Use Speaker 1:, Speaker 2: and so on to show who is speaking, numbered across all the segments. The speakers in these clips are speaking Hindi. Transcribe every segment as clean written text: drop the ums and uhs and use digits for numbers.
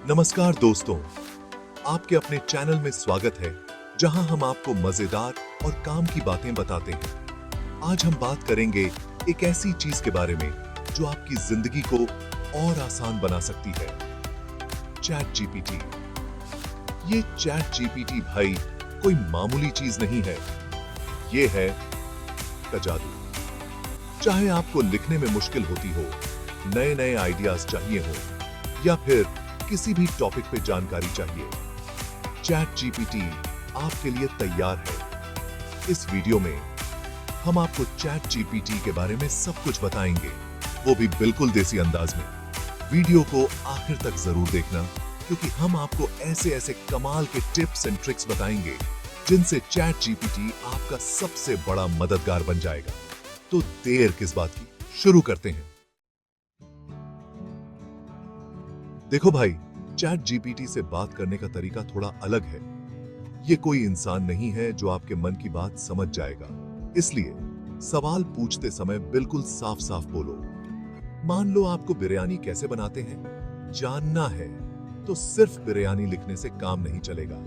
Speaker 1: नमस्कार दोस्तों, आपके अपने चैनल में स्वागत है जहां हम आपको मजेदार और काम की बातें बताते हैं। आज हम बात करेंगे एक ऐसी चीज के बारे में जो आपकी जिंदगी को और आसान बना सकती है, चैट जीपीटी। ये चैट जीपीटी भाई कोई मामूली चीज नहीं है, ये है का जादू। चाहे आपको लिखने में मुश्किल होती हो, नए नए आइडियाज चाहिए हो या फिर किसी भी टॉपिक पे जानकारी चाहिए, चैट जीपीटी आपके लिए तैयार है। इस वीडियो में हम आपको चैट जीपीटी के बारे में सब कुछ बताएंगे, वो भी बिल्कुल देसी अंदाज में। वीडियो को आखिर तक जरूर देखना क्योंकि हम आपको ऐसे ऐसे कमाल के टिप्स एंड ट्रिक्स बताएंगे जिनसे चैट जीपीटी आपका सबसे बड़ा मददगार बन जाएगा। तो देर किस बात की, शुरू करते हैं। देखो भाई, चैट जीपीटी से बात करने का तरीका थोड़ा अलग है। ये कोई इंसान नहीं है जो आपके मन की बात समझ जाएगा, इसलिए सवाल पूछते समय बिल्कुल साफ साफ बोलो। मान लो आपको बिरयानी कैसे बनाते हैं जानना है, तो सिर्फ बिरयानी लिखने से काम नहीं चलेगा।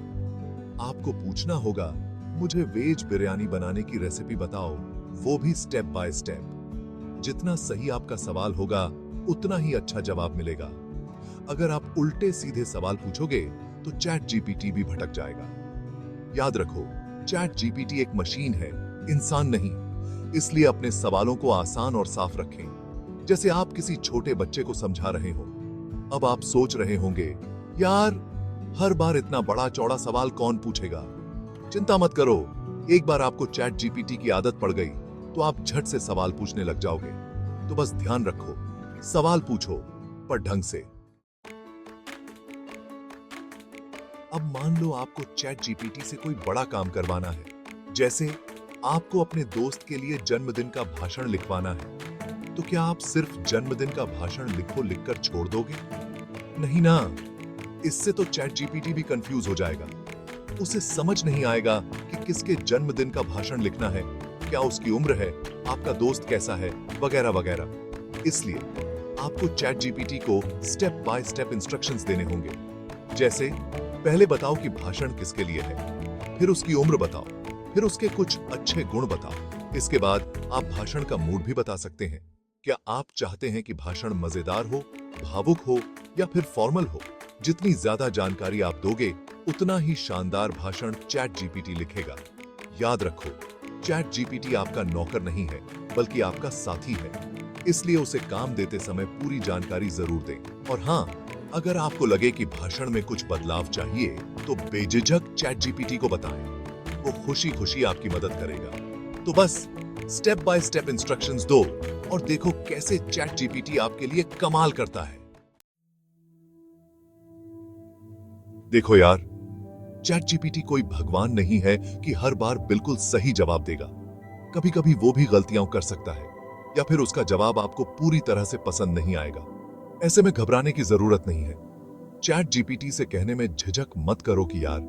Speaker 1: आपको पूछना होगा, मुझे वेज बिरयानी बनाने की रेसिपी बताओ, वो भी स्टेप बाय स्टेप। जितना सही आपका सवाल होगा उतना ही अच्छा जवाब मिलेगा। अगर आप उल्टे सीधे सवाल पूछोगे तो चैट जीपीटी भी भटक जाएगा। याद रखो, चैट जीपीटी एक मशीन है, इंसान नहीं। इसलिए अपने सवालों को आसान और साफ रखें, जैसे आप किसी छोटे बच्चे को समझा रहे हो। अब आप सोच रहे होंगे, यार हर बार इतना बड़ा चौड़ा सवाल कौन पूछेगा? चिंता मत करो, एक बार आपको चैट जीपीटी की आदत पड़ गई तो आप झट से सवाल पूछने लग जाओगे। तो बस ध्यान रखो, सवाल पूछो पर ढंग से। अब मान लो आपको चैट जीपीटी से कोई बड़ा काम करवाना है, जैसे आपको अपने दोस्त के लिए जन्मदिन का भाषण लिखवाना है। तो क्या आप सिर्फ जन्मदिन का भाषण लिखकर छोड़ दोगे? नहीं ना, इससे तो चैट जीपीटी भी कंफ्यूज हो जाएगा। उसे समझ नहीं आएगा कि किसके जन्मदिन का भाषण लिखना है, क्या उसकी उम्र है, आपका दोस्त कैसा है, वगैरह वगैरह। इसलिए आपको चैट जीपीटी को स्टेप बाय स्टेप इंस्ट्रक्शंस देने होंगे, जैसे पहले बताओ कि भाषण किसके लिए है, फिर उसकी उम्र बताओ, फिर उसके कुछ अच्छे गुण बताओ। इसके बाद आप भाषण का मूड भी बता सकते हैं। क्या आप चाहते हैं कि भाषण मजेदार हो, भावुक हो या फिर फॉर्मल हो? जितनी ज्यादा जानकारी आप दोगे उतना ही शानदार भाषण चैट जीपीटी लिखेगा। याद रखो, चैट जीपीटी आपका नौकर नहीं है बल्कि आपका साथी है, इसलिए उसे काम देते समय पूरी जानकारी जरूर दें। और हाँ, अगर आपको लगे कि भाषण में कुछ बदलाव चाहिए तो बेझिझक चैट जीपीटी को बताएं, वो खुशी खुशी आपकी मदद करेगा। तो बस स्टेप बाय स्टेप इंस्ट्रक्शंस दो और देखो कैसे चैट जीपीटी आपके लिए कमाल करता है। देखो यार, चैट जीपीटी कोई भगवान नहीं है कि हर बार बिल्कुल सही जवाब देगा। कभी कभी वो भी गलतियां कर सकता है या फिर उसका जवाब आपको पूरी तरह से पसंद नहीं आएगा। ऐसे में घबराने की जरूरत नहीं है। चैट जीपीटी से कहने में झिझक मत करो कि यार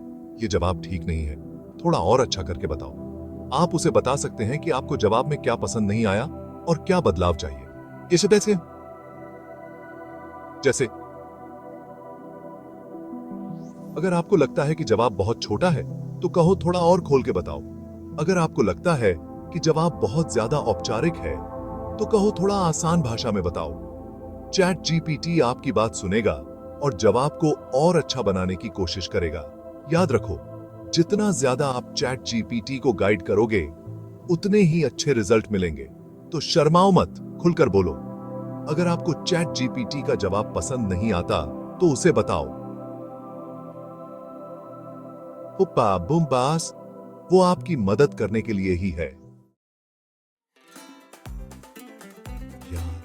Speaker 1: ये जवाब ठीक नहीं है, थोड़ा और अच्छा करके बताओ। आप उसे बता सकते हैं कि आपको जवाब में क्या पसंद नहीं आया और क्या बदलाव चाहिए। जैसे अगर आपको लगता है कि जवाब बहुत छोटा है तो कहो थोड़ा और खोल के बताओ। अगर आपको लगता है कि जवाब बहुत ज्यादा औपचारिक है तो कहो थोड़ा आसान भाषा में बताओ। चैट जीपीटी आपकी बात सुनेगा और जवाब को और अच्छा बनाने की कोशिश करेगा। याद रखो, जितना ज्यादा आप चैट जीपीटी को गाइड करोगे उतने ही अच्छे रिजल्ट मिलेंगे। तो शर्माओ मत, खुलकर बोलो। अगर आपको चैट जीपीटी का जवाब पसंद नहीं आता तो उसे बताओ, पुप्पा बुम्बास, वो आपकी मदद करने के लिए ही है। यार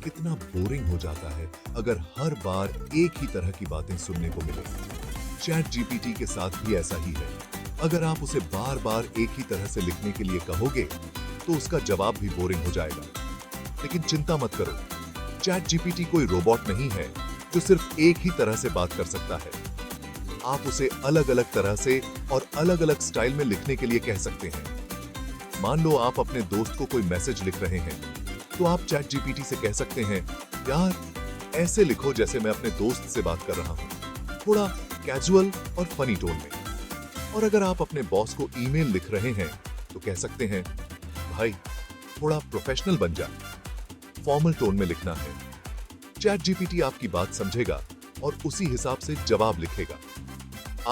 Speaker 1: कितना बोरिंग हो जाता है अगर हर बार एक ही तरह की बातें सुनने को मिले। चैट जीपीटी के साथ भी ऐसा ही है। अगर आप उसे बार बार एक ही तरह से लिखने के लिए कहोगे तो उसका जवाब भी बोरिंग हो जाएगा। लेकिन चिंता मत करो, चैट जीपीटी कोई रोबोट नहीं है जो सिर्फ एक ही तरह से बात कर सकता है। आप उसे अलग अलग तरह से और अलग अलग स्टाइल में लिखने के लिए कह सकते हैं। मान लो आप अपने दोस्त को कोई मैसेज लिख रहे हैं तो आप चैट जीपीटी से कह सकते हैं, यार ऐसे लिखो जैसे मैं अपने दोस्त से बात कर रहा हूं। थोड़ा कैजुअल और फनी टोन में। और अगर आप अपने बॉस को ईमेल लिख रहे हैं तो कह सकते हैं, भाई थोड़ा प्रोफेशनल बन जा, फॉर्मल टोन में लिखना है। चैट जीपीटी आपकी बात समझेगा और उसी हिसाब से जवाब लिखेगा।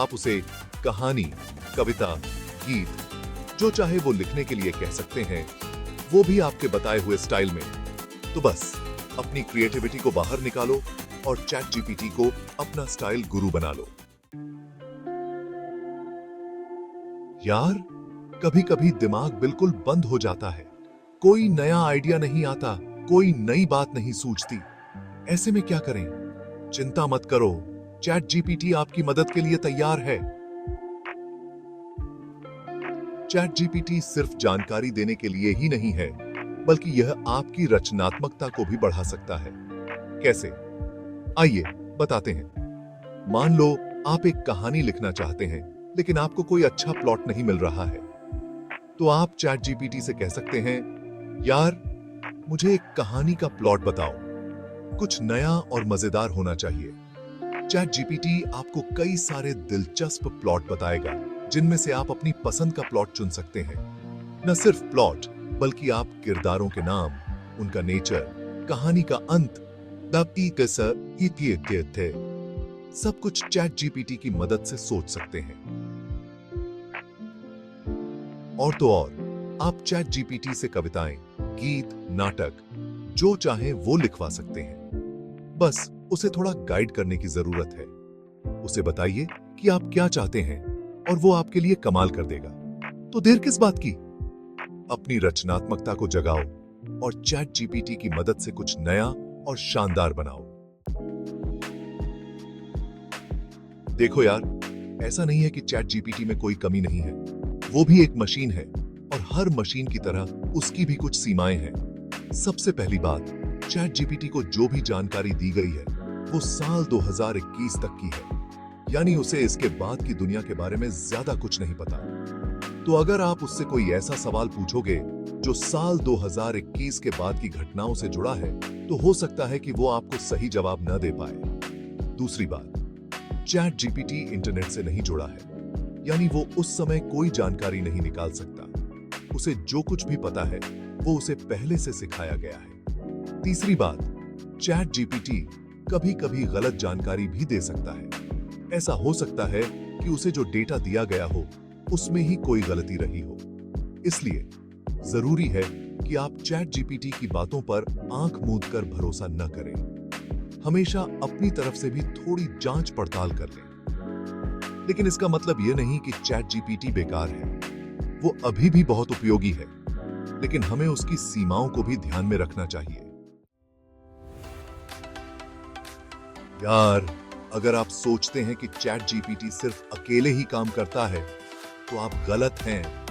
Speaker 1: आप उसे कहानी, कविता, गीत जो चाहे वो लिखने के लिए कह सकते हैं, वो भी आपके बताए हुए स्टाइल में। तो बस अपनी क्रिएटिविटी को बाहर निकालो और चैट जीपीटी को अपना स्टाइल गुरु बना लो। यार, कभी कभी दिमाग बिल्कुल बंद हो जाता है, कोई नया आइडिया नहीं आता, कोई नई बात नहीं सूझती। ऐसे में क्या करें? चिंता मत करो, चैट जीपीटी आपकी मदद के लिए तैयार है। चैट जीपीटी सिर्फ जानकारी देने के लिए ही नहीं है, बल्कि यह आपकी रचनात्मकता को भी बढ़ा सकता है। कैसे? आइए बताते हैं। मान लो आप एक कहानी लिखना चाहते हैं, लेकिन आपको कोई अच्छा प्लॉट नहीं मिल रहा है। तो आप चैट जीपीटी से कह सकते हैं, यार मुझे एक कहानी का प्लॉट बताओ, कुछ नया और मजेदार होना चाहिए। चैट जीपीटी आपको कई सारे दिलचस्प प्लॉट बताएगा, जिनमें से आप अपनी पसंद का प्लॉट चुन सकते हैं। न सिर्फ प्लॉट, बल्कि आप किरदारों के नाम, उनका नेचर, कहानी का अंत, सब कुछ चैट जीपीटी की मदद से सोच सकते हैं। और तो और, आप चैट जीपीटी से कविताएं, गीत, नाटक जो चाहे वो लिखवा सकते हैं। बस उसे थोड़ा गाइड करने की जरूरत है। उसे बताइए कि आप क्या चाहते हैं और वो आपके लिए कमाल कर देगा। तो देर किस बात की? अपनी रचनात्मकता को जगाओ और चैट जीपीटी की मदद से कुछ नया और शानदार बनाओ। देखो यार, ऐसा नहीं है कि चैट जीपीटी में कोई कमी नहीं है। वो भी एक मशीन है और हर मशीन की तरह उसकी भी कुछ सीमाएं हैं। सबसे पहली बात, चैट जीपीटी को जो भी जानकारी दी गई है वो साल 2021 तक की है, यानी उसे इसके बाद की दुनिया के बारे में ज्यादा कुछ नहीं पता। तो अगर आप उससे कोई ऐसा सवाल पूछोगे जो साल 2021 के बाद की घटनाओं से जुड़ा है, तो हो सकता है कि वो आपको सही जवाब न दे पाए। दूसरी बात, चैट जीपीटी इंटरनेट से नहीं जुड़ा है, यानी वो उस समय कोई जानकारी नहीं निकाल सकता। उसे जो कुछ भी पता है वो उसे पहले से सिखाया गया है। तीसरी बात, चैट जीपीटी कभी कभी गलत जानकारी भी दे सकता है। ऐसा हो सकता है कि उसे जो डेटा दिया गया हो उसमें ही कोई गलती रही हो। इसलिए जरूरी है कि आप चैट जीपीटी की बातों पर आंख मूंद कर भरोसा न करें। हमेशा अपनी तरफ से भी थोड़ी जांच पड़ताल कर लें। लेकिन इसका मतलब यह नहीं कि चैट जीपीटी बेकार है। वो अभी भी बहुत उपयोगी है, लेकिन हमें उसकी सीमाओं को भी ध्यान में रखना चाहिए। यार, अगर आप सोचते हैं कि चैट जीपीटी सिर्फ अकेले ही काम करता है, तो आप गलत हैं।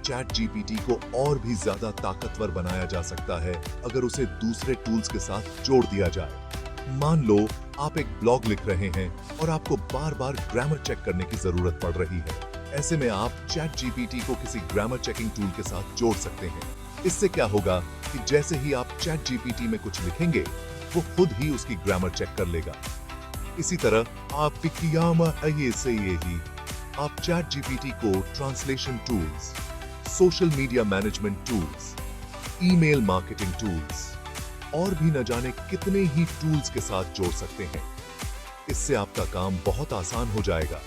Speaker 1: चैट जीपीटी को और भी ज्यादा ताकतवर बनाया जा सकता है अगर उसे दूसरे टूल्स के साथ जोड़ दिया जाए। मान लो आप एक ब्लॉग लिख रहे हैं और आपको बार बार ग्रामर चेक करने की जरूरत पड़ रही है। ऐसे में आप चैट जीपीटी को किसी ग्रामर चेकिंग टूल के साथ जोड़ सकते हैं। इससे क्या होगा कि जैसे ही आप चैट जीपीटी में कुछ लिखेंगे, वो खुद ही उसकी ग्रामर चेक कर लेगा। इसी तरह आप चैट जीपीटी को translation tools, social media management tools, email marketing tools और भी न जाने कितने ही टूल्स के साथ जोड़ सकते हैं। इससे आपका काम बहुत आसान हो जाएगा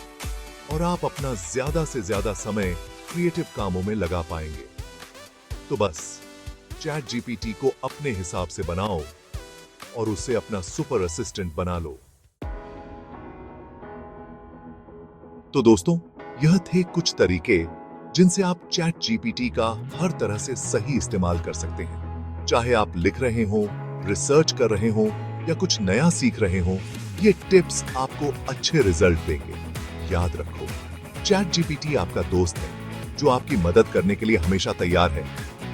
Speaker 1: और आप अपना ज्यादा से ज्यादा समय क्रिएटिव कामों में लगा पाएंगे। तो बस चैट जीपीटी को अपने हिसाब से बनाओ और उसे अपना सुपर असिस्टेंट बना लो। तो दोस्तों, यह थे कुछ तरीके जिनसे आप चैट जीपीटी का हर तरह से सही इस्तेमाल कर सकते हैं। चाहे आप लिख रहे हो, रिसर्च कर रहे हो या कुछ नया सीख रहे हो, ये टिप्स आपको अच्छे रिजल्ट देंगे। याद रखो, चैट जीपीटी आपका दोस्त है जो आपकी मदद करने के लिए हमेशा तैयार है।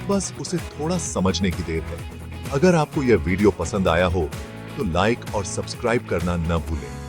Speaker 1: बस उसे थोड़ा समझने की देर है। अगर आपको यह वीडियो पसंद आया हो तो लाइक और सब्सक्राइब करना न भूलें।